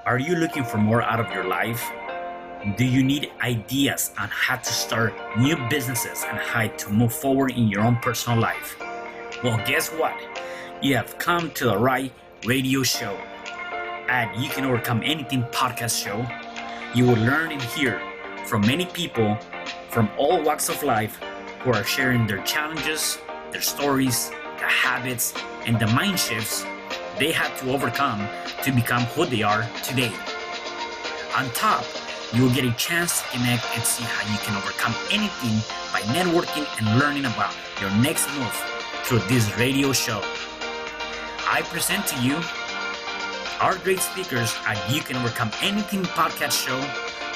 Are you looking for more out of your life? Do you need ideas on how to start new businesses and how to move forward in your own personal life? Well, guess what? You have come to the right radio show. At You Can Overcome Anything podcast show, you will learn and hear from many people from all walks of life who are sharing their challenges, their stories, the habits, and the mind shifts they had to overcome to become who they are today. On top, you will get a chance to connect and see how you can overcome anything by networking and learning about your next move through this radio show. I present to you our great speakers at You Can Overcome Anything podcast show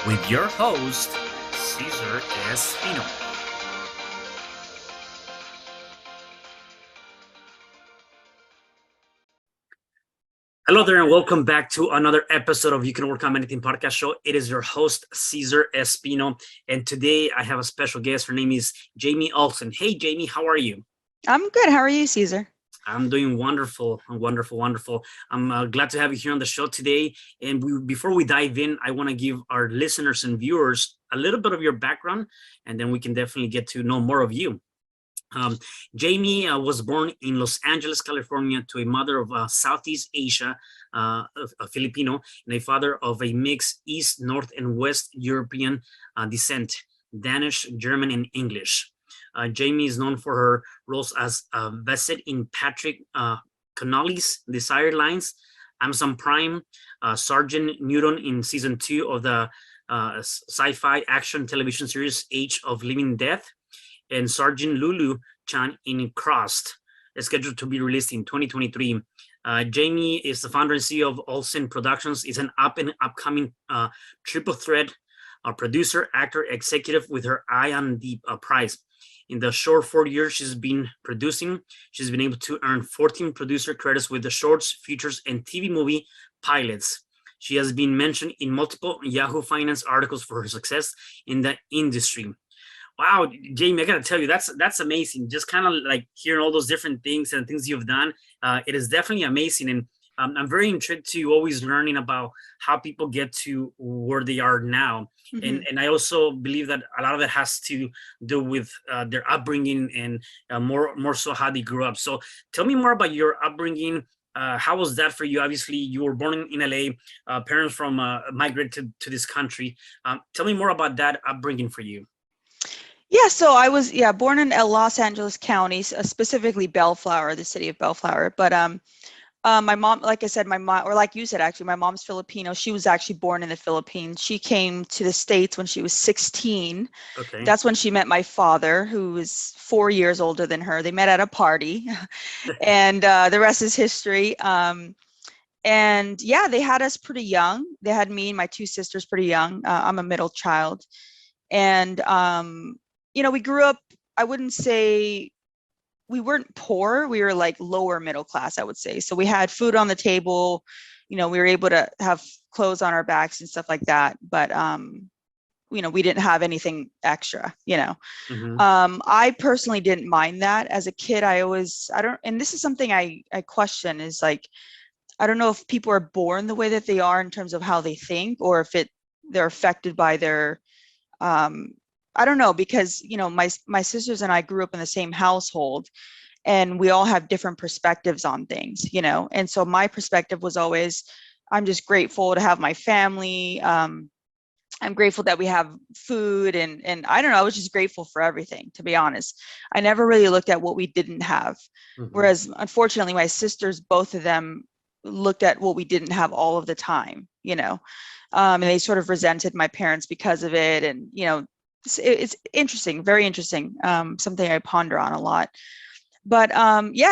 with your host, Cesar Espino. Hello there and welcome back to another episode of You Can Overcome Anything podcast show. It is your host, Cesar Espino, and today I have a special guest. Her name is Jamie Ohlsen. Hey, Jamie, how are you? I'm good. How are you, Cesar? I'm doing wonderful. I'm glad to have you here on the show today. And before we dive in, I want to give our listeners and viewers a little bit of your background, and then we can definitely get to know more of you. Jamie was born in Los Angeles, California, to a mother of Southeast Asia, a Filipino, and a father of a mixed East, North, and West European descent, Danish, German, and English. Jamie is known for her roles as Bassett in Patrick Connolly's Desired Lines, Amazon Prime, Sergeant Newton in season 2 of the sci-fi action television series Age of Living Death, and Sergeant Lulu Chan in Crossed, is scheduled to be released in 2023. Jamie is the founder and CEO of Ohlsen Productions. Is an upcoming triple threat producer, actor, executive with her eye on the prize. In the short 4 years she's been producing, she's been able to earn 14 producer credits with the shorts, features, and TV movie pilots. She has been mentioned in multiple Yahoo Finance articles for her success in the industry. Wow, Jamie, I gotta tell you, that's amazing. Just kind of like hearing all those different things and things you've done. It is definitely amazing, and I'm very intrigued to always learning about how people get to where they are now. Mm-hmm. And I also believe that a lot of it has to do with their upbringing and more so how they grew up. So tell me more about your upbringing. How was that for you? Obviously, you were born in LA, parents from migrated to this country. Tell me more about that upbringing for you. Yeah, so I was born in Los Angeles County, specifically Bellflower, the city of Bellflower. But my mom, like I said, my mom, or like you said, actually, my mom's Filipino. She was actually born in the Philippines. She came to the States when she was 16. Okay. That's when she met my father, who was 4 years older than her. They met at a party, and the rest is history. And yeah, they had us pretty young. They had me and my two sisters pretty young. I'm a middle child, and we grew up, I wouldn't say we weren't poor. We were like lower middle class, I would say. So we had food on the table, we were able to have clothes on our backs and stuff like that. But, we didn't have anything extra, Mm-hmm. I personally didn't mind that. As a kid, and this is something I question is like, I don't know if people are born the way that they are in terms of how they think, or if they're affected by their, I don't know, because my sisters and I grew up in the same household, and we all have different perspectives on things, and so my perspective was always, I'm just grateful to have my family. I'm grateful that we have food, and I don't know, I was just grateful for everything, to be honest. I never really looked at what we didn't have. Mm-hmm. Whereas unfortunately my sisters, both of them, looked at what we didn't have all of the time, and they sort of resented my parents because of it. And it's interesting, very interesting, something I ponder on a lot. But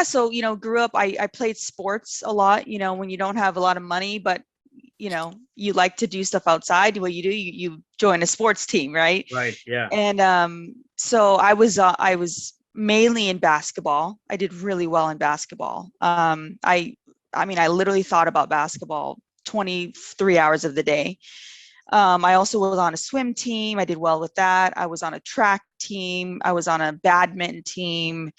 so grew up, I played sports a lot, when you don't have a lot of money, but you like to do stuff outside. What you do, you join a sports team, right? Right, yeah. And so I was mainly in basketball. I did really well in basketball. I mean, I literally thought about basketball 23 hours of the day. I also was on a swim team. I did well with that. I was on a track team. I was on a badminton team.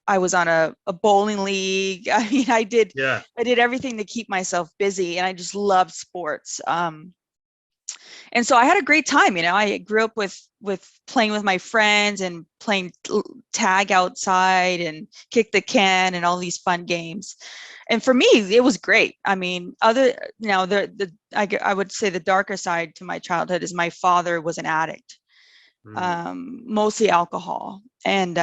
I was on a bowling league. I mean, Yeah. I did everything to keep myself busy, and I just loved sports. And so I had a great time. I grew up with playing with my friends and playing tag outside and kick the can and all these fun games. And for me, it was great. I mean, I would say the darker side to my childhood is my father was an addict, Mm, mostly alcohol. And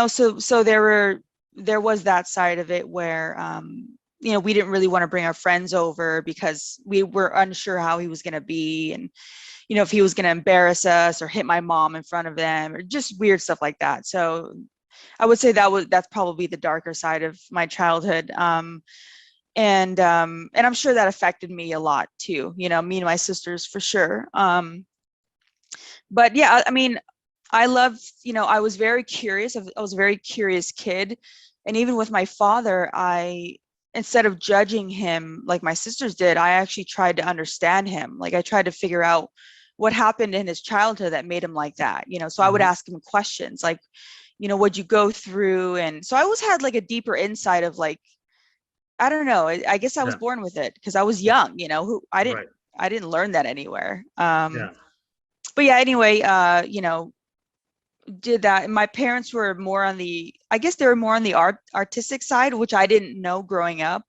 so there was that side of it where we didn't really want to bring our friends over because we were unsure how he was going to be, and if he was going to embarrass us or hit my mom in front of them, or just weird stuff like that. So I would say that's probably the darker side of my childhood. And I'm sure that affected me a lot too, me and my sisters for sure. But yeah, I mean, I loved, I was very curious. I was a very curious kid. And even with my father, instead of judging him like my sisters did, I actually tried to understand him. Like I tried to figure out what happened in his childhood that made him like that. So I would mhm. ask him questions like, what'd you go through? And so I always had like a deeper insight of like, I don't know. I guess I was Yeah. born with it because I was young, who Right. I didn't learn that anywhere. Yeah. But yeah, anyway, did that. And my parents were more on I guess they were more on the artistic side, which I didn't know growing up.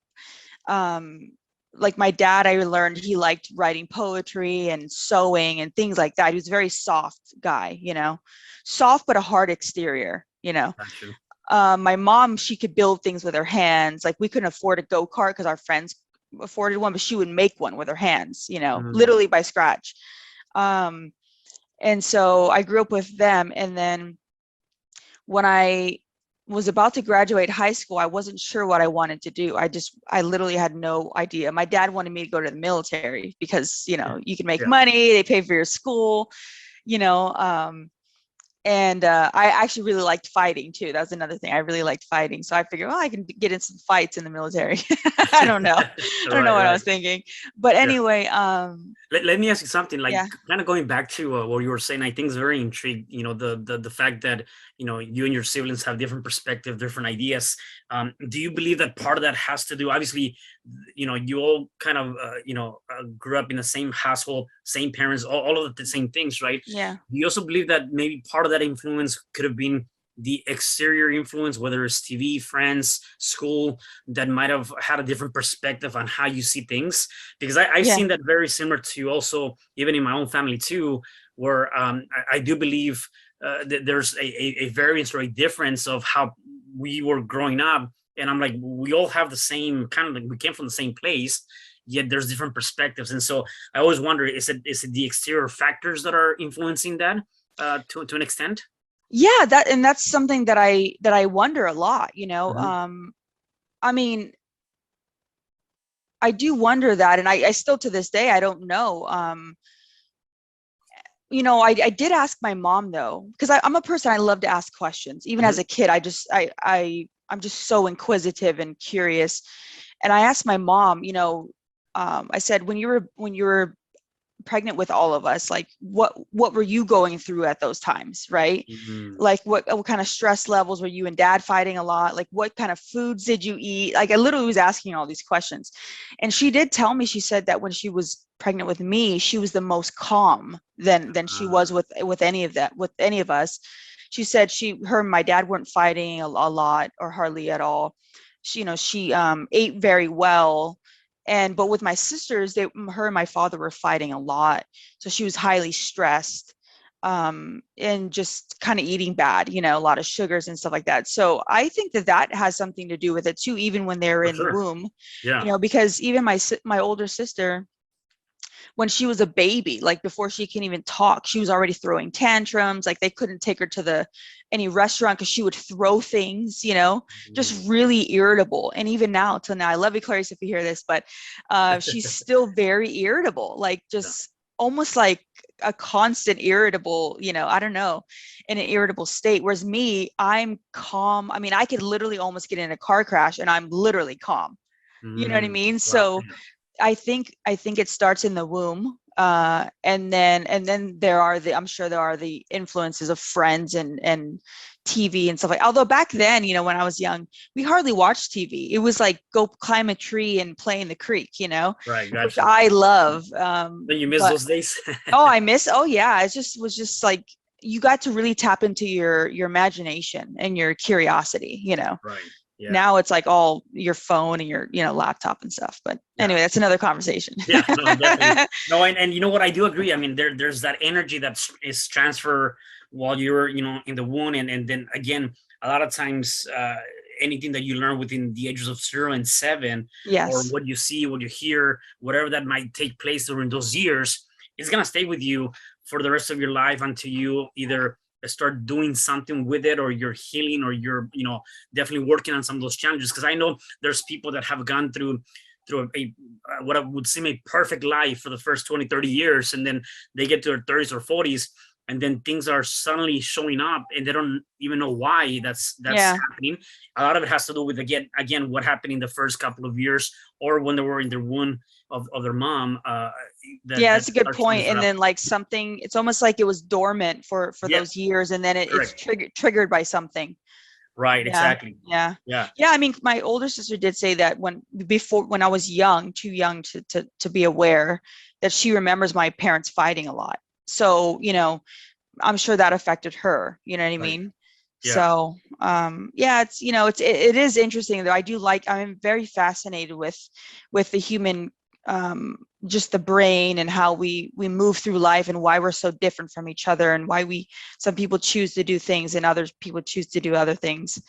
Um, like my dad, I learned he liked writing poetry and sewing and things like that. He was a very soft guy, soft but a hard exterior. Gotcha. My mom, she could build things with her hands. Like we couldn't afford a go-kart because our friends afforded one, but she would make one with her hands, Mm, literally by scratch. Um, and so I grew up with them. And then when I was about to graduate high school, I wasn't sure what I wanted to do. I literally had no idea. My dad wanted me to go to the military because, yeah. you can make Yeah. money, they pay for your school, you know. And I actually really liked fighting too. That was another thing. I really liked fighting. So I figured, well, I can get in some fights in the military. I don't know. I don't know Right. what I Right. was thinking. But Yeah. anyway, Let me ask you something, like yeah. kind of going back to what you were saying. I think is very intrigued, the fact that, you and your siblings have different perspective, different ideas. Do you believe that part of that has to do, obviously, you all kind of, grew up in the same household, same parents, all of the same things, right? Yeah. Do you also believe that maybe part of that influence could have been the exterior influence, whether it's TV, friends, school, that might have had a different perspective on how you see things? Because I've Yeah. seen that very similar to, also even in my own family too, where I do believe that there's a variance or a difference of how we were growing up. And I'm like, we all have the same kind of, like, we came from the same place, yet there's different perspectives. And so I always wonder, is it the exterior factors that are influencing that to an extent? Yeah, that's something that I wonder a lot, Mhm. I mean, I do wonder that, and I still to this day I don't know. I did ask my mom though, because I'm a person, I love to ask questions. Even as Mhm. a kid, I'm just so inquisitive and curious. And I asked my mom, I said, when you were pregnant with all of us, like what were you going through at those times, right? Mhm. Like what kind of stress levels were you and dad fighting a lot? Like what kind of foods did you eat? Like I literally was asking all these questions. And she did tell me, she said that when she was pregnant with me, she was the most calm than she was Ah, with any of us. She said her and my dad weren't fighting a lot or hardly at all. She ate very well. But with my sisters, her and my father were fighting a lot. So she was highly stressed, and just kind of eating bad, a lot of sugars and stuff like that. So I think that has something to do with it too, even when they're for in the sure. womb, Yeah. because even my older sister, when she was a baby, like before she can even talk, she was already throwing tantrums. Like they couldn't take her to any restaurant because she would throw things, Mm. just really irritable. And even now, till now, I love you, Clarice, if you hear this, but she's still very irritable, like Yeah. just almost like a constant irritable, I don't know, in an irritable state. Whereas me, I'm calm. I mean, I could literally almost get in a car crash and I'm literally calm. You know what I Mm. mean? Wow. So I think it starts in the womb, and then I'm sure there are the influences of friends and TV and stuff like. Although back then, when I was young, we hardly watched TV. It was like go climb a tree and play in the creek, Right, which gotcha. I love. Don't you miss But those days? oh yeah, it just was just like you got to really tap into your imagination and your curiosity. Right. Yeah. Now it's like all your phone and your laptop and stuff. But Yeah. anyway, that's another conversation. Yeah. No, definitely. No, and you know what? I do agree. I mean, there's that energy that is transfer while you're in the womb, and then again, a lot of times, anything that you learn within the ages of 0 and 7, or Yes. what you see, what you hear, whatever that might take place during those years, is gonna stay with you for the rest of your life until you either start doing something with it, or you're healing, or you're definitely working on some of those challenges. Because I know there's people that have gone through a what I would seem a perfect life for the first 20, 30 years, and then they get to their 30s or 40s, and then things are suddenly showing up, and they don't even know why that's Yeah. happening. A lot of it has to do with again what happened in the first couple of years, or when they were in the womb of their mom. Yeah, That that's a good starts to point. mess it And up. then like something, it's almost like it was dormant for Yeah, those years, and then it's correct. triggered by something. Right, Yeah. exactly. Yeah. Yeah, Yeah. I mean, my older sister did say that when I was young, too young to be aware, that she remembers my parents fighting a lot. So, I'm sure that affected her. You know what I right. mean? Yeah, So, yeah, it is interesting though. I'm very fascinated with the human, just the brain and how we move through life and why we're so different from each other, and why some people choose to do things and other people choose to do other things.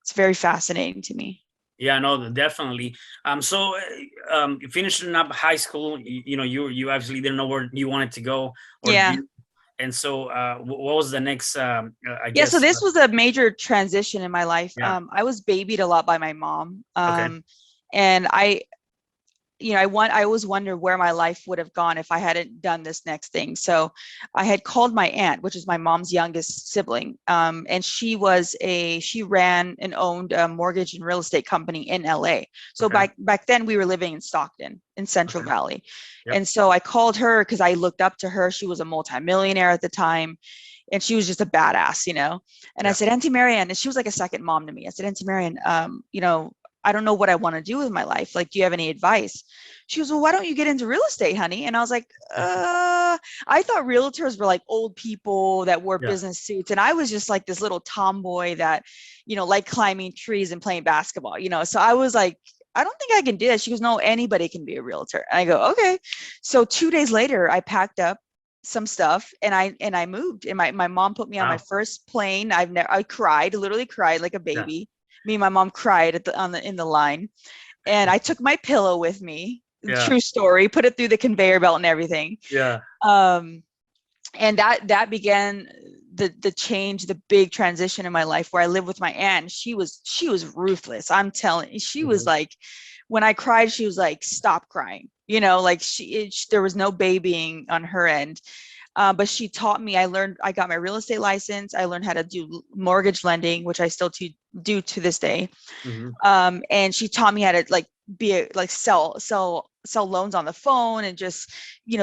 It's very fascinating to me. yeah, no, definitely. So, finishing up high school, you obviously didn't know where you wanted to go, or did Yeah. you? And so, what was the next? I Yeah, so guess. this was a major transition in my life. Yeah. I was babied a lot by my mom. Okay. And I always wonder where my life would have gone if I hadn't done this next thing. So I had called my aunt, which is my mom's youngest sibling. And she ran and owned a mortgage and real estate company in LA. So Okay. back then we were living in Stockton in Central Okay. Valley. Yep. And so I called her because I looked up to her. She was a multimillionaire at the time, and she was just a badass. And I Yeah. said, Auntie Marianne, and she was like a second mom to me. I said, Auntie Marianne, I don't know what I want to do with my life. Like, do you have any advice? She goes, well, why don't you get into real estate, honey? And I was like, I thought realtors were like old people that wore Yeah. business suits. And I was just like this little tomboy that, like climbing trees and playing basketball, So I was like, I don't think I can do that. She goes, no, anybody can be a realtor. And I go, okay. So 2 days later, I packed up some stuff and I moved. And my mom put me on my Wow. first plane. I cried, literally cried like a Yeah. baby. Me and my mom cried in the line, and I took my pillow with me. Yeah. True story. Put it through the conveyor belt and everything. Yeah. And that began the change, the big transition in my life, where I lived with my aunt. She was ruthless. I'm telling you, she was Mhm. like, when I cried, she was like, stop crying. Like there was no babying on her end. But she taught me. I got my real estate license. I learned how to do mortgage lending, which I still do to this day. Mhm. And she taught me how to sell loans on the phone, and just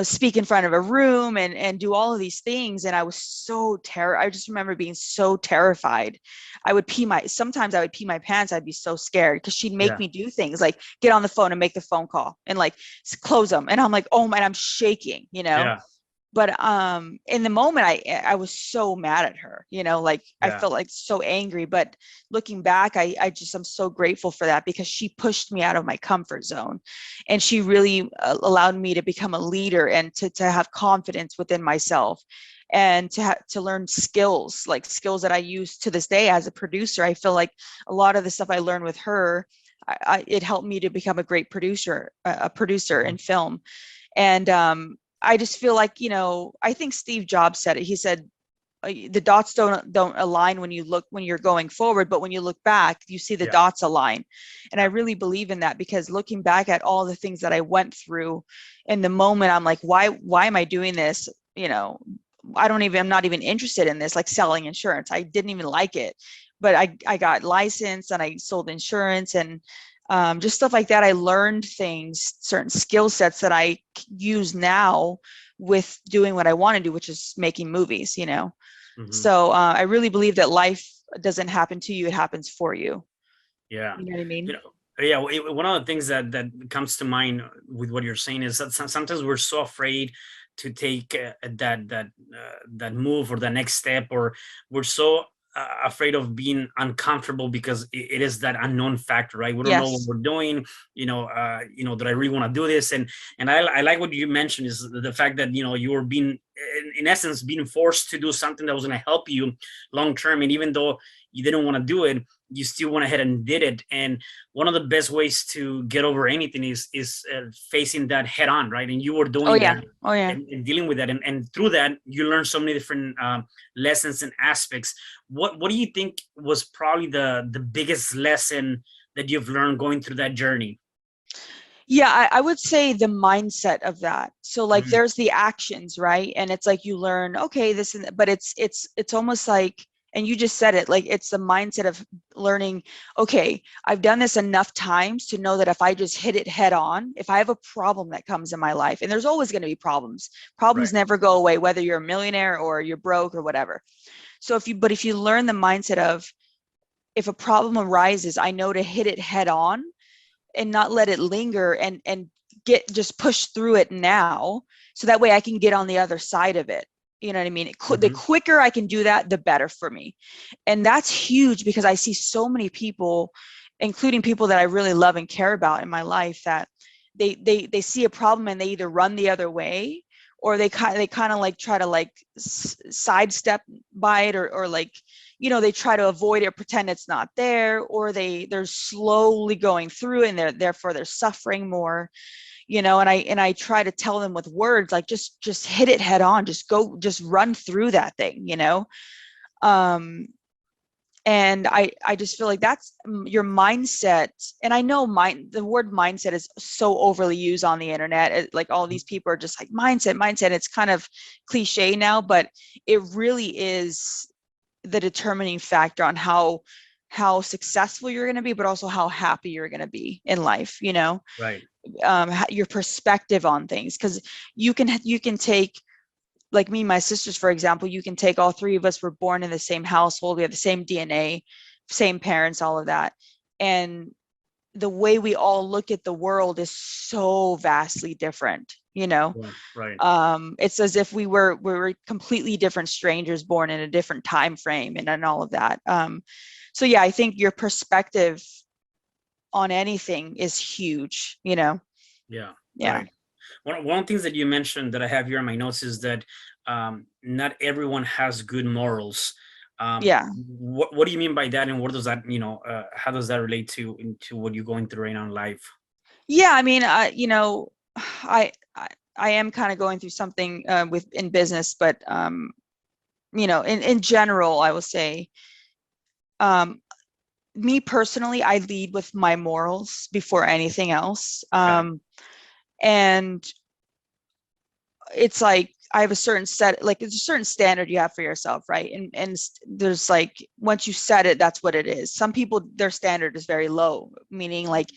speak in front of a room, and do all of these things. And I was so I just remember being so terrified. Sometimes I would pee my pants. I'd be so scared because she'd make Yeah. me do things like get on the phone and make the phone call and like close them, and I'm like, oh my, I'm shaking. Yeah. But in the moment, I was so mad at her. Like I Yeah. felt like so angry. But looking back, I'm so grateful for that, because she pushed me out of my comfort zone, and she really allowed me to become a leader, and to have confidence within myself, and to learn skills that I use to this day as a producer. I feel like a lot of the stuff I learned with her, it helped me to become a great producer, Mhm. in film. And I just feel like, I think Steve Jobs said it. He said, the dots don't align when you're going forward, but when you look back, you see the Yeah. dots align. And I Yeah. really believe in that, because looking back at all the things that I went through in the moment, I'm like, why am I doing this? I'm not even interested in this, like selling insurance. I didn't even like it, but I got licensed and I sold insurance, and just stuff like that. I learned certain skill sets that I use now with doing what I want to do, which is making movies. Mhm. So I really believe that life doesn't happen to you, it happens for you. Yeah. You know what I You mean? know, yeah, one of the things that comes to mind with what you're saying is that sometimes we're so afraid to take that move or the next step, or we're so afraid of being uncomfortable because it is that unknown factor, right? We don't know what Yes. we're doing. That I really want to do this, and I like what you mentioned is the fact that you were being in essence being forced to do something that was going to help you long term, and even though you didn't want to do it, you still went ahead and did it. And one of the best ways to get over anything is facing that head on, right? And you were Oh doing that yeah. Oh yeah. and dealing with that, and through that you learn so many different lessons and aspects. What do you think was probably the biggest lesson that you've learned going through that journey? Yeah, I would say the mindset of that. So like Mhm. there's the actions, right? And it's like you learn, okay, this and but it's almost like, and you just said it, like it's the mindset of learning, okay, I've done this enough times to know that if I just hit it head on, if I have a problem that comes in my life, and there's always going to be problems. Problems Right. never go away, whether you're a millionaire or you're broke or whatever. So if you learn the mindset of, if a problem arises, I know to hit it head on and not let it linger, and get just push through it now, so that way I can get on the other side of it. You know what I mean? The Hmm. quicker I can do that, the better for me. And that's huge, because I see so many people, including people that I really love and care about in my life, that they see a problem and they either run the other way, or they kind of like try to like sidestep by it, or like, they try to avoid it or pretend it's not there, or they're slowly going through it, and therefore they're suffering more. And I try to tell them with words, like, just hit it head on, just run through that thing. um and I just feel like that's your mindset. And I know the word mindset is so overly used on the internet. Like all these people are just like, mindset. It's kind of cliche now, but it really is the determining factor on how successful you're going to be, but also how happy you're going to be in life. Right. Your perspective on things, because you can take, like me and my sisters, for example, you can take, all three of us were born in the same household, we have the same DNA, same parents, all of that, and the way we all look at the world is so vastly different. Yeah. Right. It's as if we were completely different strangers born in a different time frame, and all of that. So yeah, I think your perspective on anything is huge. Yeah. Yeah. Right. One of the things that you mentioned that I have here on my notes is that not everyone has good morals. Yeah. What do you mean by that, and what does that, how does that relate to into what you're going through right now in life? Yeah, I mean, I am kind of going through something with in business, but in general, I will say, um, me personally, I lead with my morals before anything else. Okay. And it's like I have a certain set, like it's a certain standard you have for yourself, right? And there's like, once you set it, that's what it is. Some people, their standard is very low, meaning like,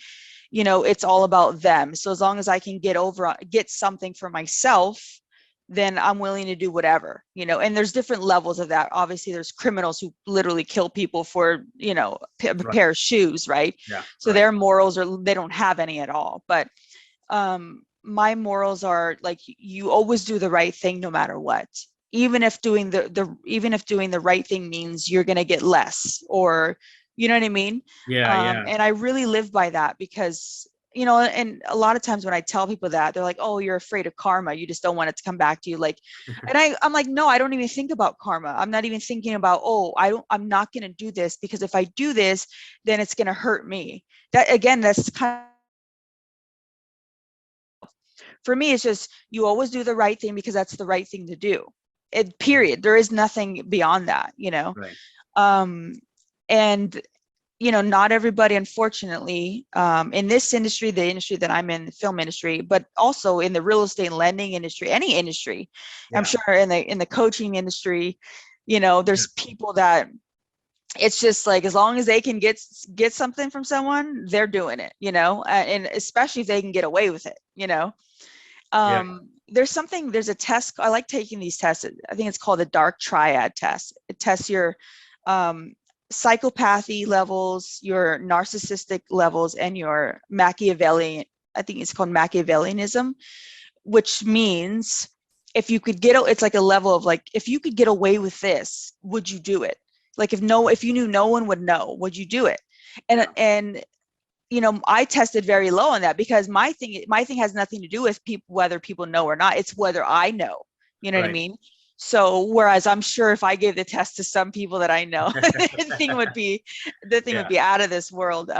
it's all about them. So as long as I can get something for myself, then I'm willing to do whatever. And there's different levels of that. Obviously, there's criminals who literally kill people for, a Right. pair of shoes, right? Yeah. So Right. their morals they don't have any at all. But my morals are like, you always do the right thing no matter what. Even if doing the right thing means you're going to get less, or you know what I mean. Yeah. Yeah. And I really live by that, because and a lot of times when I tell people that, they're like, oh, you're afraid of karma, you just don't want it to come back to you, like. And I'm like, no, I don't even think about karma. I'm not even thinking about, oh, I'm not going to do this, because if I do this, then it's going to hurt me. That, again, that's kind of, for me, it's just, you always do the right thing because that's the right thing to do. Period. There is nothing beyond that. Right. um and not everybody, unfortunately, in this industry, the industry that I'm in, the film industry, but also in the real estate and lending industry, any industry, I'm Yeah. sure in the coaching industry, Yeah. there's people that, it's just like, as long as they can get something from someone, they're doing it. And especially if they can get away with it. Yeah. There's a test. I like taking these tests. I think it's called the dark triad test. It tests your, um, psychopathy levels, your narcissistic levels, and your Machiavellian, I think it's called Machiavellianism, which means if you could get, it's like a level of like, if you could get away with this, would you do it? Like if you knew no one would know, would you do it? And you know, I tested very low on that because my thing has nothing to do with people, whether people know or not. It's whether I know, you know what I Right. mean? So whereas I'm sure if I gave the test to some people that I know, the thing would be Yeah. out of this world.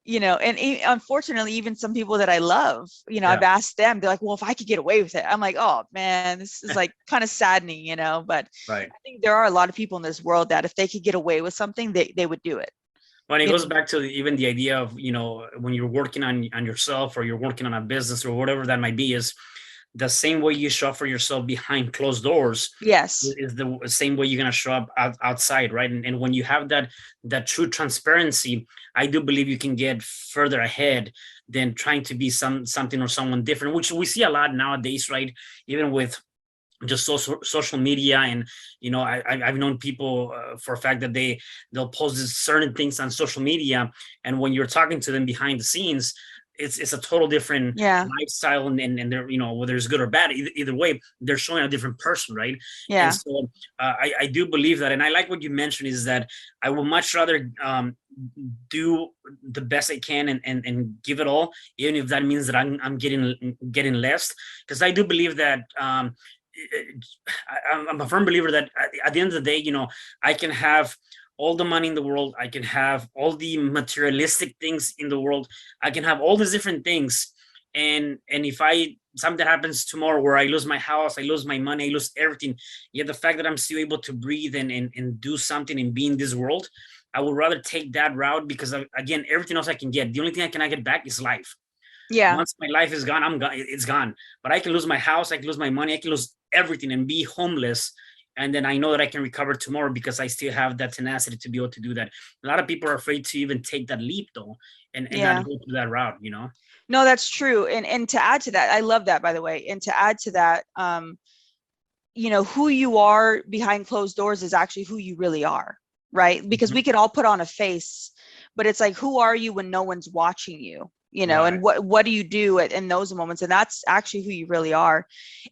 You know, and unfortunately, even some people that I love, you know, I've Yeah. asked them, they're like, well, if I could get away with it, I'm like, oh man, this is like kind of saddening, you know, but Right. I think there are a lot of people in this world that if they could get away with something, they would do it. Well, it You goes know? back to even the idea of, when you're working on yourself or you're working on a business or whatever that might be, is the same way you show up for yourself behind closed doors Yes. is the same way you're going to show up outside, right? And when you have that true transparency, I do believe you can get further ahead than trying to be something or someone different, which we see a lot nowadays, right? Even with just social media. And I've known people for a fact that they'll post certain things on social media, and when you're talking to them behind the scenes, it's a total different Yeah. lifestyle, and they're, whether it's good or bad, either way, they're showing a different person, right? And Yeah. so I do believe that, and I like what you mentioned, is that I would much rather do the best I can and give it all, even if that means that I'm getting less, because I do believe that I'm a firm believer that at the end of the day, I can have all the money in the world, I can have all the materialistic things in the world, I can have all these different things, and if something happens tomorrow where I lose my house, I lose my money, I lose everything, yet the fact that I'm still able to breathe and do something and be in this world, I would rather take that route, because again, everything else I can get. The only thing I cannot get back is life. Yeah. Once my life is gone, I'm gone. It's gone. But I can lose my house, I can lose my money, I can lose everything and be homeless. And then I know that I can recover tomorrow because I still have that tenacity to be able to do that. A lot of people are afraid to even take that leap, though, and not Yeah. go through that route, No, that's true. And to add to that, I love that, by the way. And to add to that, you know, who you are behind closed doors is actually who you really are, right? Because Mhm. we can all put on a face, but it's like, who are you when no one's watching you? You know, Right. and what do you do in those moments? And that's actually who you really are.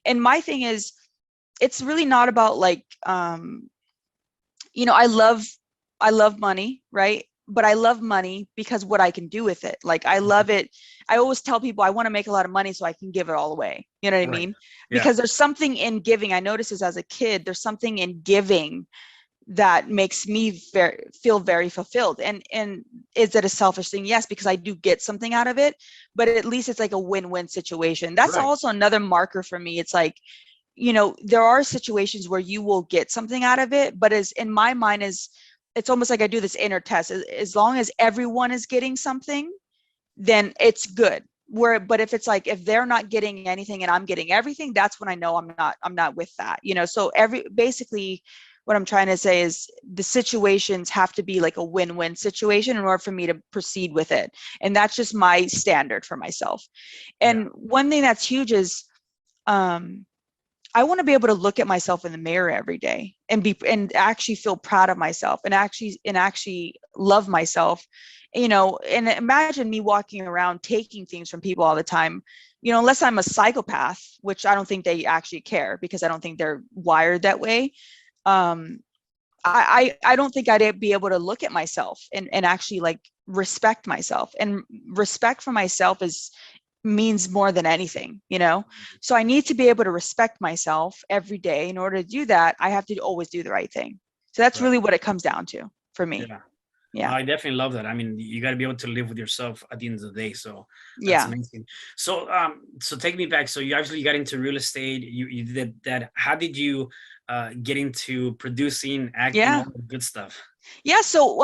And my thing is, it's really not about like, you know, I love money, right? But I love money because what I can do with it. Like I Mhm. love it. I always tell people I want to make a lot of money so I can give it all away. You know what I Right. mean? Yeah. Because there's something in giving. I noticed this as a kid. There's something in giving that makes me feel very fulfilled. And is it a selfish thing? Yes, because I do get something out of it, but at least it's like a win-win situation. That's Right. also another marker for me. It's like, you know, there are situations where you will get something out of it, but as in my mind is, it's almost like I do this inner test. As long as everyone is getting something, then it's good. Where, but if it's like, if they're not getting anything and I'm getting everything, that's when I know I'm not with that, you know? So basically what I'm trying to say is the situations have to be like a win-win situation in order for me to proceed with it. And that's just my standard for myself. Yeah. And one thing that's huge is, um, I want to be able to look at myself in the mirror every day and actually feel proud of myself and actually love myself, you know. And imagine me walking around taking things from people all the time, you know, unless I'm a psychopath, which I don't think they actually care because I don't think they're wired that way. Um, I don't think I'd be able to look at myself and actually like respect myself. And respect for myself is means more than anything, you know? So I need to be able to respect myself every day. In order to do that, I have to always do the right thing. So that's Right. really what it comes down to for me. Yeah. No, Yeah. I definitely love that. I mean, you got to be able to live with yourself at the end of the day. So that's Yeah. amazing. So take me back. So you actually got into real estate. You did that. How did you get into producing, acting, Yeah. all the good stuff? Yeah. So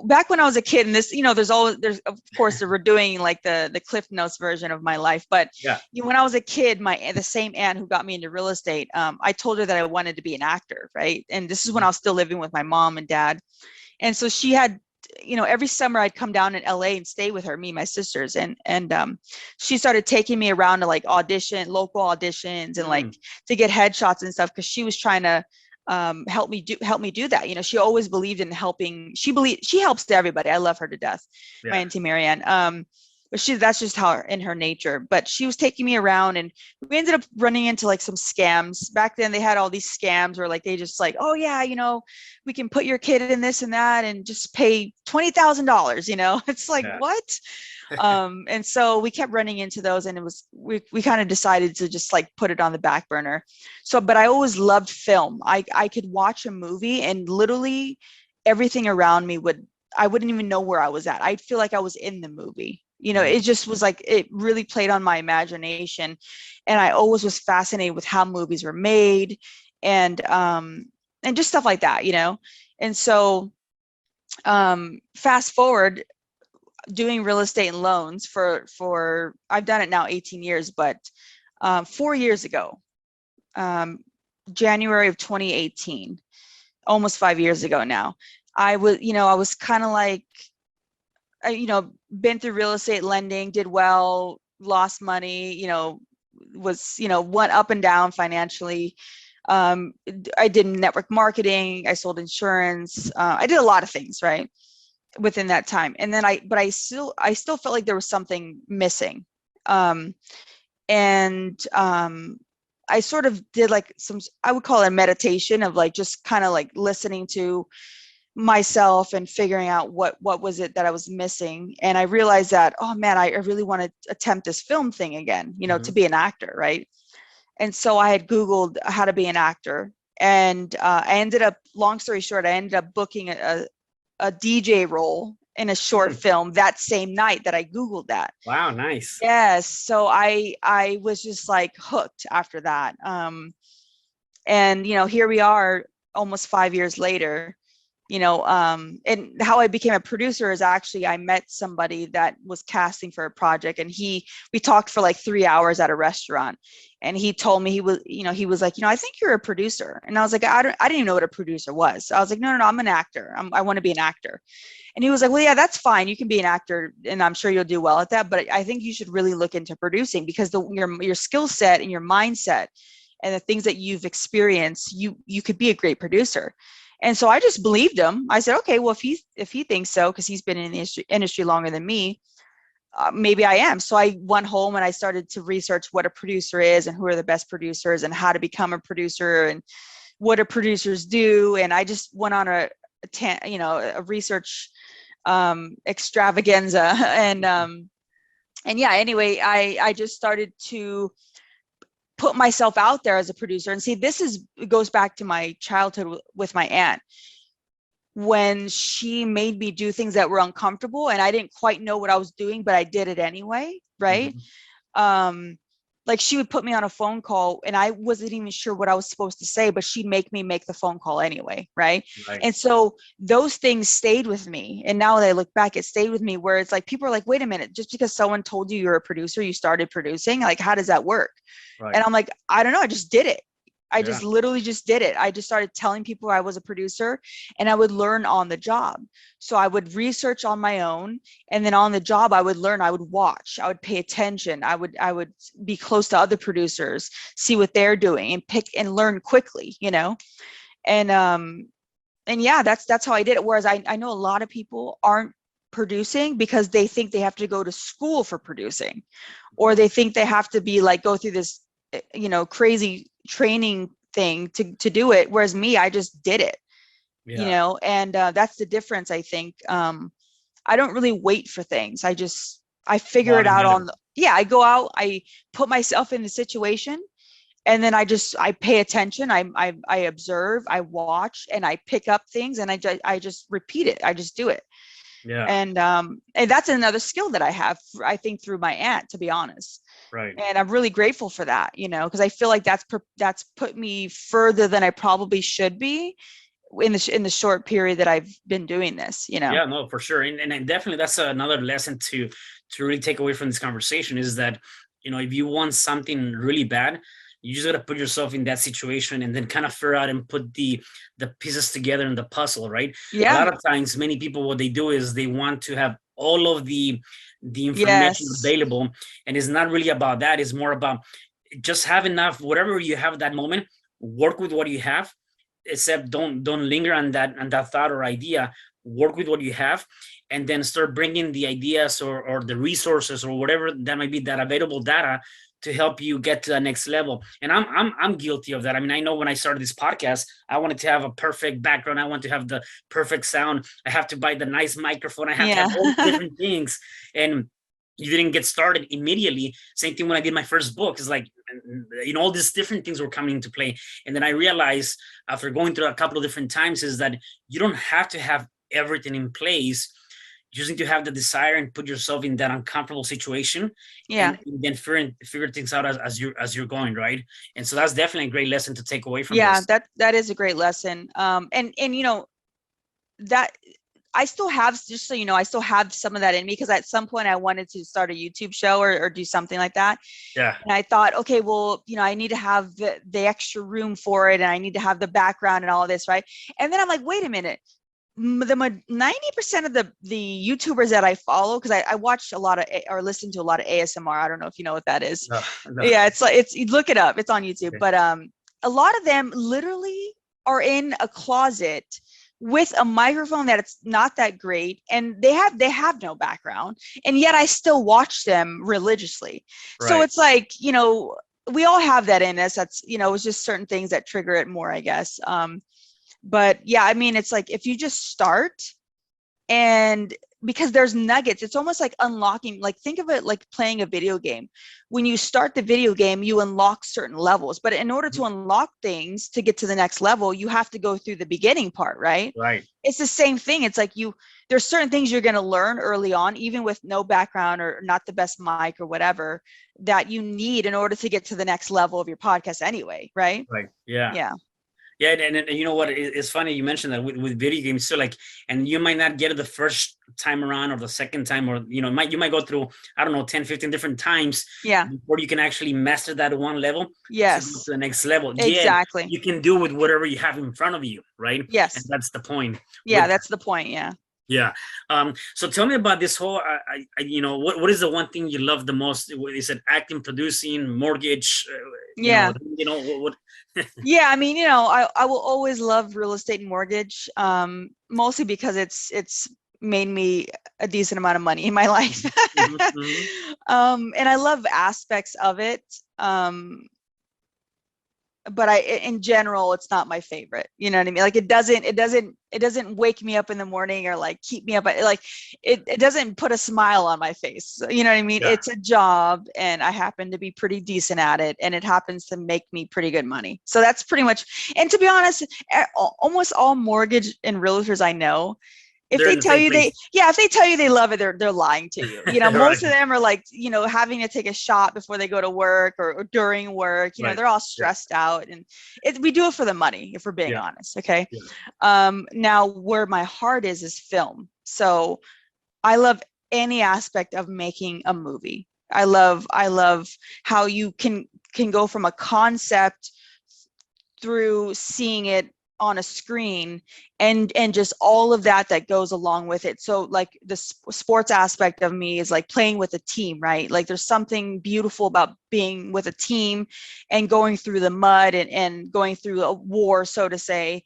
back when I was a kid, and this, you know, there's of course we're doing like the Cliff Notes version of my life. But Yeah. you know, when I was a kid, the same aunt who got me into real estate, I told her that I wanted to be an actor, right? And this is when Mhm. I was still living with my mom and dad. And so she had, you know, every summer I'd come down in LA and stay with her, me and my sisters. And she started taking me around to like local auditions and like Mm. to get headshots and stuff, because she was trying to help me do that. You know, she always believed in helping. She helps everybody. I love her to death, my Yeah. Auntie Marianne. But that's just how in her nature. But she was taking me around, and we ended up running into like some scams. Back then they had all these scams where like they just like, oh yeah, you know, we can put your kid in this and that and just pay $20,000, you know. It's like, Yeah. what? And so we kept running into those, and we kind of decided to just like put it on the back burner. So, but I always loved film. I could watch a movie and literally everything around me I wouldn't even know where I was at. I'd feel like I was in the movie. You know, Mhm. it just was like, it really played on my imagination. And I always was fascinated with how movies were made, and just stuff like that, you know? And so, fast forward, doing real estate and loans for I've done it now 18 years, but 4 years ago, um, January of 2018, almost 5 years ago now, I was kind of like, been through real estate lending, did well, lost money, went up and down financially. I did network marketing, I sold insurance, I did a lot of things, right? Within that time. And then I still felt like there was something missing. Um, and I sort of did like I would call it a meditation of like just kind of like listening to myself and figuring out what was it that I was missing. And I realized that, oh man, I really want to attempt this film thing again, to Mhm. be an actor, right? And so I had Googled how to be an actor. And I ended up, long story short, I ended up booking a DJ role in a short Mm. film that same night that I Googled that. Wow, nice. Yes. So I was just like hooked after that. And here we are almost 5 years later. And how I became a producer is actually I met somebody that was casting for a project, and we talked for like 3 hours at a restaurant, and he told me he was like, I think you're a producer. And I was like, I didn't even know what a producer was. So I was like, no, I'm an actor. I want to be an actor. And he was like, well, yeah, that's fine. You can be an actor, and I'm sure you'll do well at that. But I think you should really look into producing, because your skill set and your mindset and the things that you've experienced, you could be a great producer. And so I just believed him. I said, okay, well, if he thinks so, because he's been in the industry longer than me, maybe I am. So I went home and I started to research what a producer is and who are the best producers and how to become a producer and what do producers do. And I just went on a research extravaganza. And yeah, anyway, I just started to put myself out there as a producer. And see, it goes back to my childhood with my aunt, when she made me do things that were uncomfortable and I didn't quite know what I was doing, but I did it anyway, right? Mhm. um like she would put me on a phone call and I wasn't even sure what I was supposed to say, but she'd make me make the phone call anyway, right? Right. And so those things stayed with me, and now that I look back, it stayed with me, where it's like people are like, wait a minute, just because someone told you you're a producer, you started producing, like how does that work? Right. And I'm like, I don't know, I just did it. I Yeah. just literally just did it. I just started telling people I was a producer, and I would learn on the job. So I would research on my own, and then on the job I would learn, I would watch, I would pay attention, I would be close to other producers, see what they're doing and pick and learn quickly. And yeah, that's how I did it. Whereas I know a lot of people aren't producing because they think they have to go to school for producing, or they think they have to be like go through this crazy training thing to do it, whereas me, I just did it. Yeah. And that's the difference, I think. I don't really wait for things. I Go figure out it and out get it. yeah, I go out, I put myself in the situation, and then I pay attention, I observe, I watch, and I pick up things, and I just repeat it, I just do it. Yeah. And that's another skill that I have, I think, through my aunt, to be honest. Right. And I'm really grateful for that, because I feel like that's put me further than I probably should be in the short period that I've been doing this. Yeah, no, for sure. And definitely that's another lesson to really take away from this conversation is that, if you want something really bad, you just got to put yourself in that situation and then kind of figure out and put the pieces together in the puzzle, right? A Yeah. lot of times, many people, what they do is they want to have all of the information Yes. available, and it's not really about that. It's more about just have enough, whatever you have at that moment, work with what you have, except don't linger on that thought or idea. Work with what you have, and then start bringing the ideas or the resources or whatever that might be, that available data to help you get to the next level. And I'm guilty of that. I mean, I know when I started this podcast, I wanted to have a perfect background. I want to have the perfect sound. I have to buy the nice microphone. I have to Yeah. have all different things. And you didn't get started immediately. Same thing when I did my first book. It's like, all these different things were coming into play. And then I realized, after going through a couple of different times, is that you don't have to have everything in place. You just need to have the desire and put yourself in that uncomfortable situation, Yeah. and then figure things out as you're going, right? And so that's definitely a great lesson to take away from Yeah, this. that is a great lesson. And that I still have, just so you know, I still have some of that in me, because at some point I wanted to start a YouTube show or do something like that. Yeah. And I thought, okay, well, I need to have the extra room for it, and I need to have the background and all of this, right? And then I'm like, wait a minute. The 90% of the YouTubers that I follow, because I watch a lot of or listen to a lot of ASMR. I don't know if you know what that is. No, no. Yeah, you look it up. It's on YouTube. Okay. But a lot of them literally are in a closet with a microphone that it's not that great, and they have no background, and yet I still watch them religiously. So Right. it's like, we all have that in us. That's, it's just certain things that trigger it more, I guess. But yeah, I mean, it's like, if you just start, and because there's nuggets, it's almost like unlocking, like, think of it like playing a video game. When you start the video game, you unlock certain levels, but in order to unlock things to get to the next level, you have to go through the beginning part, right? Right. It's the same thing. It's like, there's certain things you're going to learn early on, even with no background or not the best mic or whatever, that you need in order to get to the next level of your podcast anyway, right? Right. Yeah. Yeah. Yeah, and you know what? It's funny you mentioned that with video games. So like, and you might not get it the first time around or the second time, or you might go through, I don't know, 10, 15 different times Yeah. before you can actually master that one level to go to Yes, the next level. Yet exactly. you can do with whatever you have in front of you, right? And Yes. that's the point. Yeah, With that's the point. Yeah. yeah. So tell me about this whole. What is the one thing you love the most? Is it acting, producing, mortgage? Yeah. What? Yeah. I mean, I will always love real estate and mortgage, mostly because it's made me a decent amount of money in my life. Mhm, mhm. And I love aspects of it. But in general, it's not my favorite. You know what I mean? Like, it doesn't wake me up in the morning or like keep me up. Like, it doesn't put a smile on my face. You know what I mean? Yeah. It's a job, and I happen to be pretty decent at it, and it happens to make me pretty good money. So that's pretty much. And to be honest, almost all mortgage and realtors I know, if They're they in the tell same you place. if they tell you they love it, they're lying to you. Most Right. of them are like, having to take a shot before they go to work, or during work. Right. They're all Yeah. stressed out, and we do it for the money, if we're being Yeah. honest. Okay. Yeah. Now, where my heart is film. So I love any aspect of making a movie. I love how you can go from a concept through seeing it on a screen, and just all of that goes along with it. So like, the sports aspect of me is like playing with a team, right? Like, there's something beautiful about being with a team and going through the mud, and going through a war, so to say,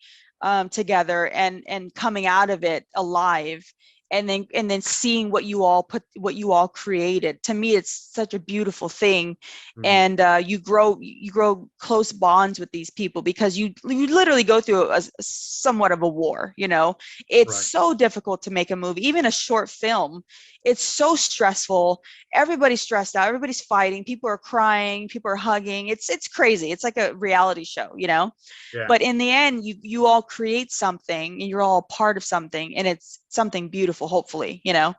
together, and coming out of it alive, and then seeing what you all created. To me, it's such a beautiful thing. Mhm. And you grow close bonds with these people, because you literally go through a somewhat of a war. It's Right. so difficult to make a movie, even a short film. It's so stressful. Everybody's stressed out, everybody's fighting, people are crying, people are hugging. It's crazy. It's like a reality show. Yeah. But in the end, you all create something, and you're all a part of something, and it's something beautiful, hopefully. Yeah.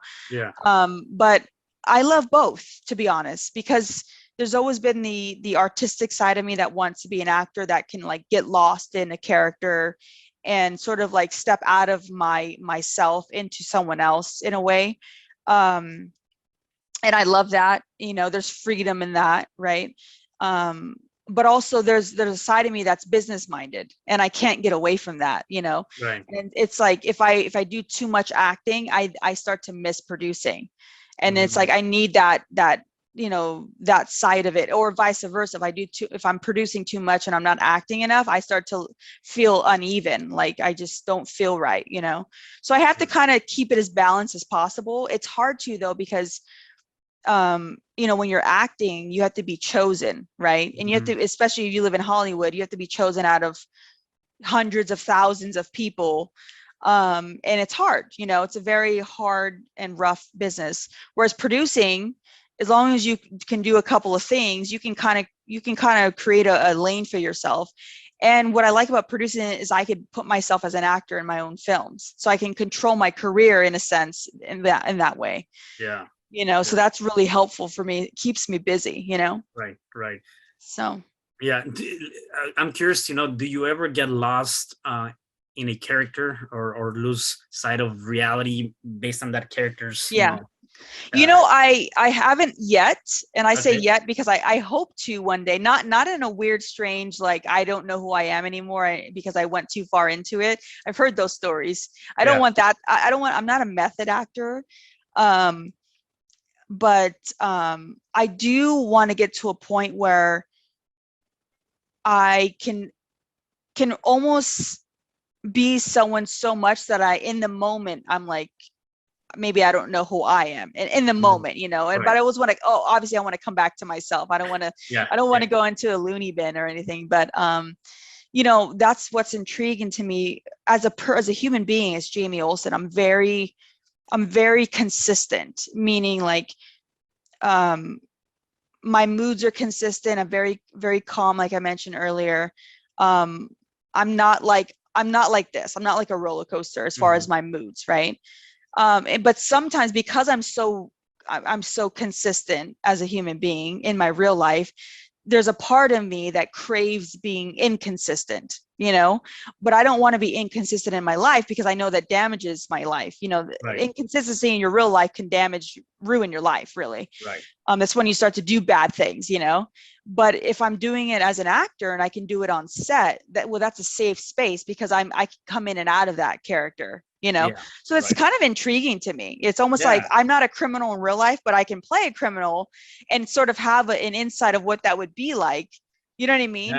But I love both, to be honest, because there's always been the artistic side of me that wants to be an actor, that can like get lost in a character, and sort of like step out of myself into someone else in a way. um and I love that. There's freedom in that, right? um but also there's a side of me that's business minded, and I can't get away from that. Right. And it's like, if I do too much acting, I start to miss producing. And it's Mhm. like, I need that that side of it, or vice versa. If I'm producing too much and I'm not acting enough, I start to feel uneven. Like I just don't feel right, So I have to kind of keep it as balanced as possible. It's hard to though, because when you're acting, you have to be chosen, right? And you have to, especially if you live in Hollywood, you have to be chosen out of hundreds of thousands of people. And it's hard, it's a very hard and rough business. Whereas producing, as long as you can do a couple of things, you can kind of create a lane for yourself. And what I like about producing is I could put myself as an actor in my own films, so I can control my career in a sense in that way. Yeah. So that's really helpful for me. It keeps me busy, Right. So Yeah. I'm curious, do you ever get lost in a character or lose sight of reality based on that character's, yeah. I haven't yet, and I say Okay. yet because I hope to one day. Not in a weird, strange, like I don't know who I am anymore because I went too far into it. I've heard those stories. I don't want that. I don't want. I'm not a method actor, but I do want to get to a point where I can almost be someone so much that in the moment, I'm like, maybe I don't know who I am in the moment, Right. but I always want to, obviously I want to come back to myself. I don't want to go into a loony bin or anything, but, that's what's intriguing to me as a human being, as Jamie Ohlsen. I'm very consistent, meaning like, my moods are consistent. I'm very, very calm. Like I mentioned earlier. I'm not like this. I'm not like a roller coaster as far as my moods. Right. But sometimes because I'm so consistent as a human being in my real life, there's a part of me that craves being inconsistent, but I don't want to be inconsistent in my life because I know that damages my life. Right. Inconsistency in your real life can ruin your life, really. Right. That's when you start to do bad things, but if I'm doing it as an actor and I can do it on set, that's a safe space because I can come in and out of that character, so it's kind of intriguing to me. It's almost like I'm not a criminal in real life, but I can play a criminal and sort of have an insight of what that would be like. You know what I mean?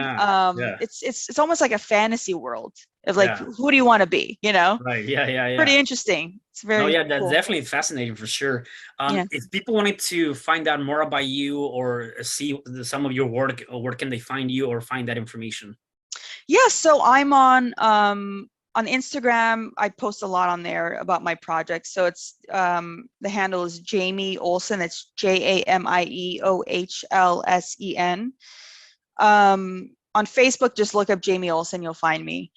It's almost like a fantasy world of like, who do you want to be? Right. Yeah. Pretty interesting. It's very that's cool. definitely fascinating for sure. If people wanted to find out more about you or see some of your work, where can they find you or find that information? Yeah, so I'm on Instagram. I post a lot on there about my projects. So it's the handle is Jamie Ohlsen. It's JamieOhlsen. On Facebook, just look up Jamie Ohlsen, you'll find me.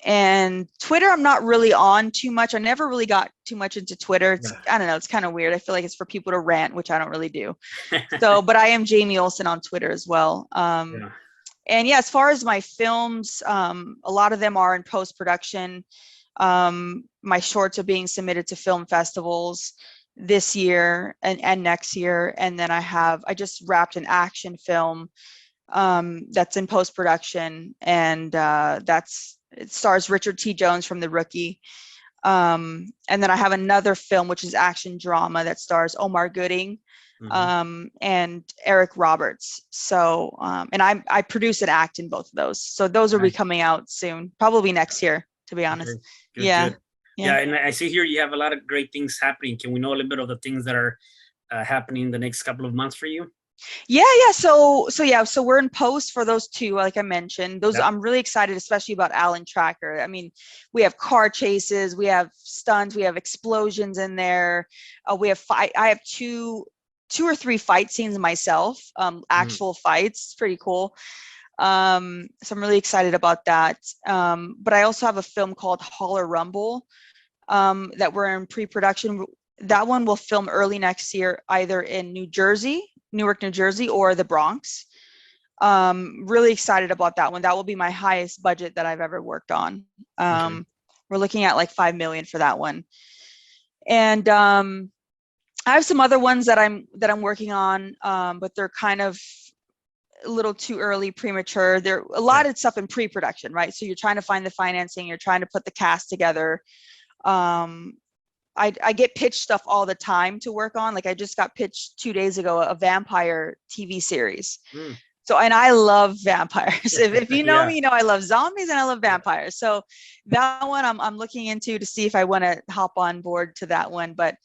And Twitter, I'm not really on too much. I never really got too much into Twitter. I don't know, it's kind of weird. I feel like it's for people to rant, which I don't really do. So, but I am Jamie Ohlsen on Twitter as well. And as far as my films, a lot of them are in post-production. My shorts are being submitted to film festivals this year and next year. And then I just wrapped an action film that's in post-production, and it stars Richard T. Jones from The Rookie. And then I have another film, which is action drama, that stars Omar Gooding and Eric Roberts. So, and I produce and act in both of those. So those will be coming out soon, probably next year, to be honest. Good. Yeah, and I see here you have a lot of great things happening. Can we know a little bit of the things that are happening in the next couple of months for you? Yeah. So we're in post for those two, like I mentioned. Those I'm really excited, especially about Alan Tracker. I mean, we have car chases, we have stunts, we have explosions in there. We have I have two or three fight scenes myself, actual fights. It's pretty cool. So I'm really excited about that. But I also have a film called Holler Rumble that we're in pre-production. That one will film early next year, either in Newark, New Jersey, or the Bronx. Really excited about that one. That will be my highest budget that I've ever worked on. We're looking at like $5 million for that one. And I have some other ones that I'm working on, but they're kind of a little too early, premature. There a lot of stuff in pre-production, right? So you're trying to find the financing, you're trying to put the cast together. I get pitched stuff all the time to work on. Like I just got pitched 2 days ago a vampire TV series. Mm. So, and I love vampires. If you know Yeah. me, you know I love zombies and I love vampires. So that one I'm looking into to see if I want to hop on board to that one. But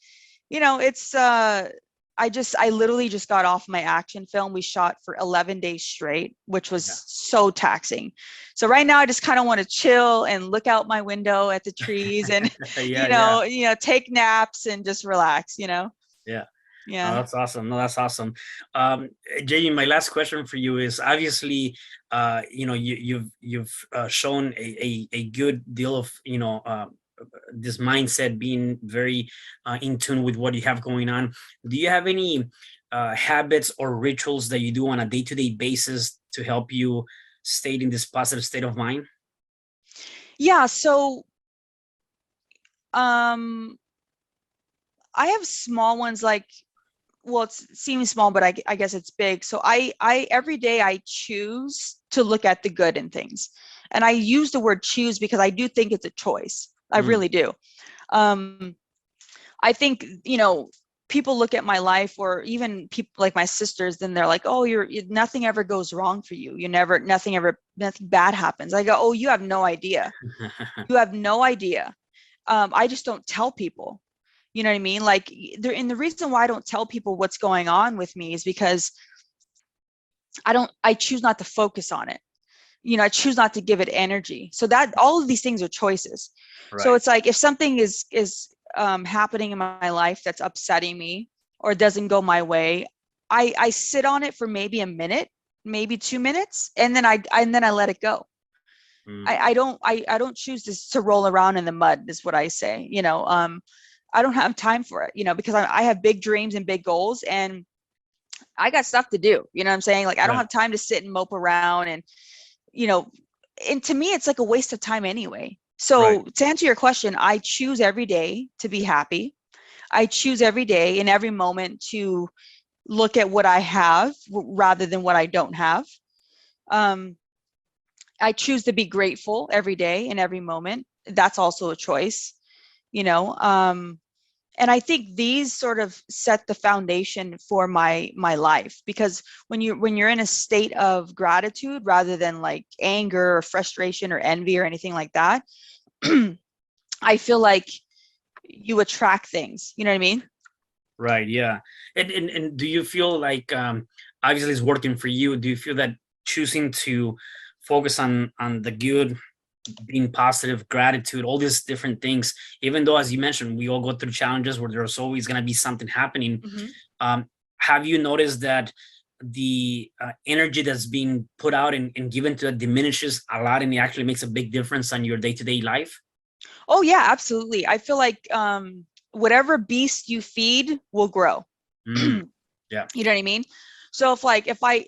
it's I literally just got off my action film. We shot for 11 days straight, which was Yeah. so taxing. So right now I just kind of want to chill and look out my window at the trees and Yeah, yeah, take naps and just relax. yeah. Oh, Yeah. that's awesome. No, that's awesome. Jamie, my last question for you is obviously, you've shown a good deal of, this mindset, being very in tune with what you have going on. Do you have any habits or rituals that you do on a day-to-day basis to help you stay in this positive state of mind? Yeah. So, I have small ones like, well, it seems small, but I guess it's big. So I every day I choose to look at the good in things. And I use the word choose because I do think it's a choice. I Mm, really do. I think, people look at my life, or even people like my sisters, then they're like, oh, nothing ever goes wrong for you. Nothing bad happens. I go, oh, you have no idea. You have no idea. I just don't tell people. You know what I mean? Like and the reason why I don't tell people what's going on with me is because I choose not to focus on it. I choose not to give it energy. So that all of these things are choices. So right. it's like if something is happening in my life that's upsetting me or doesn't go my way, I sit on it for maybe a minute, maybe 2 minutes, and then I let it go. Mm, I don't choose to roll around in the mud, is what I say. I don't have time for it, because I have big dreams and big goals, and I got stuff to do. You know what I'm saying? Like I don't yeah. have time to sit and mope around, and you know, and to me, it's like a waste of time anyway. Right. So to answer your question, I choose every day to be happy. I choose every day in every moment to look at what I have rather than what I don't have. Um, I choose to be grateful every day in every moment. That's also a choice, you know. And I think these sort of set the foundation for my life, because when you're in a state of gratitude rather than like anger or frustration or envy or anything like that, I feel like you attract things. You know what I mean? Right. Yeah. And do you feel like, obviously it's working for you? Do you feel that choosing to focus on the good, being positive, gratitude, all these different things, even though, as you mentioned, we all go through challenges where there's always going to be something happening. Mm-hmm. Um, have you noticed that the energy that's being put out and given to it diminishes a lot, and it actually makes a big difference on your day-to-day life? Oh yeah, absolutely. I feel like whatever beast you feed will grow. Mm, You yeah. know what I mean? So if I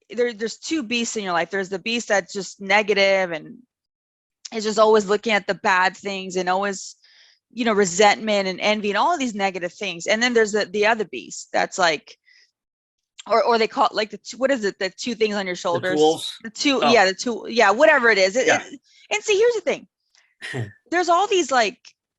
there's two beasts in your life. There's the beast that's just negative and is just always looking at the bad things and always, resentment and envy and all of these negative things. And then there's the other beast that's like, or they call it like what is it? The two things on your The shoulders. tools. The two, Oh, yeah, the two, yeah, whatever it is. yeah. And see, here's the thing. There's all these like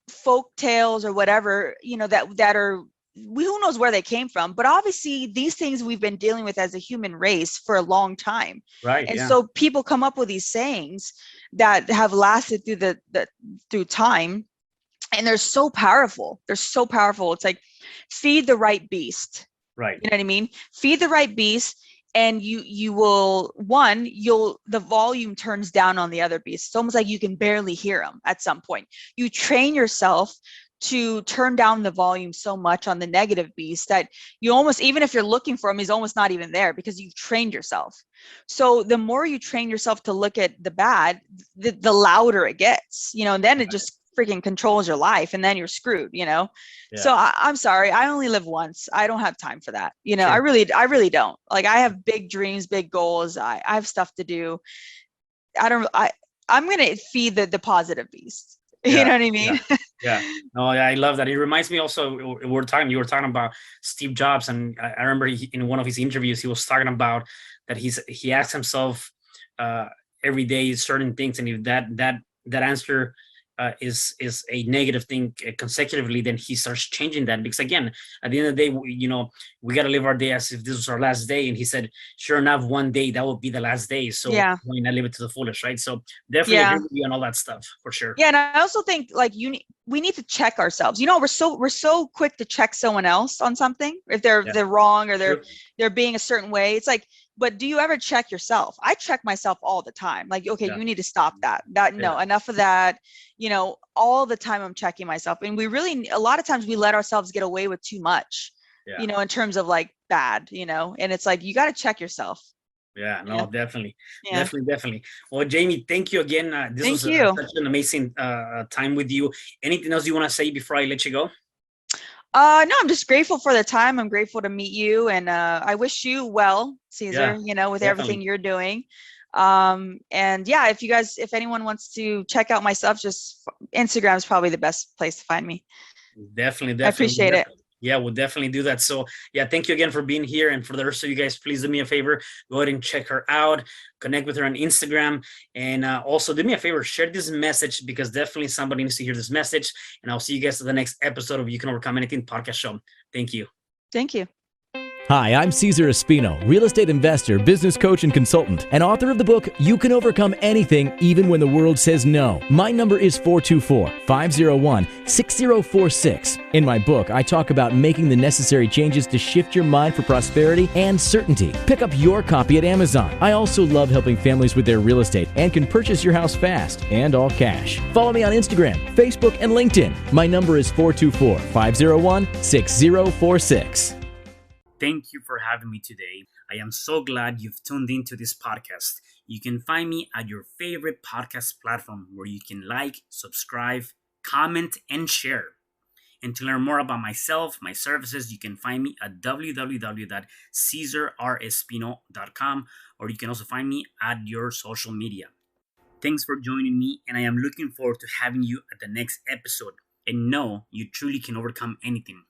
folk tales or whatever, that are, who knows where they came from, but obviously these things we've been dealing with as a human race for a long time. Right. And Yeah. so people come up with these sayings that have lasted through through time, and they're so powerful. They're so powerful. It's like feed the right beast. Right. You know what I mean? Feed the right beast, and you will the volume turns down on the other beast. It's almost like you can barely hear them at some point. You train yourself to turn down the volume so much on the negative beast that you almost, even if you're looking for him, he's almost not even there because you've trained yourself. So the more you train yourself to look at the bad, the louder it gets, and then it just freaking controls your life, and then you're screwed. Yeah. So I'm sorry, I only live once. I don't have time for that. I Sure. really don't. Like I have big dreams, big goals. I have stuff to do. I'm gonna feed the positive beast. You Yeah. know what I Yeah. mean? Yeah. No, yeah, I love that. It reminds me also, you were talking about Steve Jobs, and I remember in one of his interviews, he was talking about that he asked himself uh, every day certain things, and if that answer is a negative thing consecutively, then he starts changing that. Because again, at the end of the day, we got to live our day as if this was our last day. And he said, sure enough, one day that will be the last day. So Yeah. why not live it to the fullest, right? So definitely agree Yeah. with you on all that stuff for sure. Yeah, and I also think like we need to check ourselves. We're so quick to check someone else on something if they're Yeah. they're wrong or they're True. they're being a certain way. It's like, but do you ever check yourself? I check myself all the time. Like, okay, Yeah. you need to stop that. No, Yeah. enough of that. All the time I'm checking myself. And a lot of times we let ourselves get away with too much, Yeah. in terms of like bad, and it's like you got to check yourself. Yeah, Yeah. no, definitely, Yeah. definitely. Well, Jamie, thank you again. This Thank was you. such an amazing time with you. Anything else you want to say before I let you go? No, I'm just grateful for the time. I'm grateful to meet you, and I wish you well, Yeah, Caesar, with everything definitely, you're doing. And yeah, if anyone wants to check out my stuff, just Instagram is probably the best place to find me. definitely, I definitely. appreciate it. Yeah, we'll definitely do that. So yeah, thank you again for being here. And for the rest of you guys, please do me a favor, go ahead and check her out, connect with her on Instagram, and also do me a favor, share this message, because definitely somebody needs to hear this message. And I'll see you guys at the next episode of You Can Overcome Anything podcast show. Thank you. Thank you. Hi, I'm Cesar Espino, real estate investor, business coach, and consultant, and author of the book, You Can Overcome Anything, Even When the World Says No. My number is 424-501-6046. In my book, I talk about making the necessary changes to shift your mind for prosperity and certainty. Pick up your copy at Amazon. I also love helping families with their real estate and can purchase your house fast and all cash. Follow me on Instagram, Facebook, and LinkedIn. My number is 424-501-6046. Thank you for having me today. I am so glad you've tuned into this podcast. You can find me at your favorite podcast platform where you can like, subscribe, comment, and share. And to learn more about myself, my services, you can find me at www.cesarrespino.com, or you can also find me at your social media. Thanks for joining me, and I am looking forward to having you at the next episode. And know you truly can overcome anything.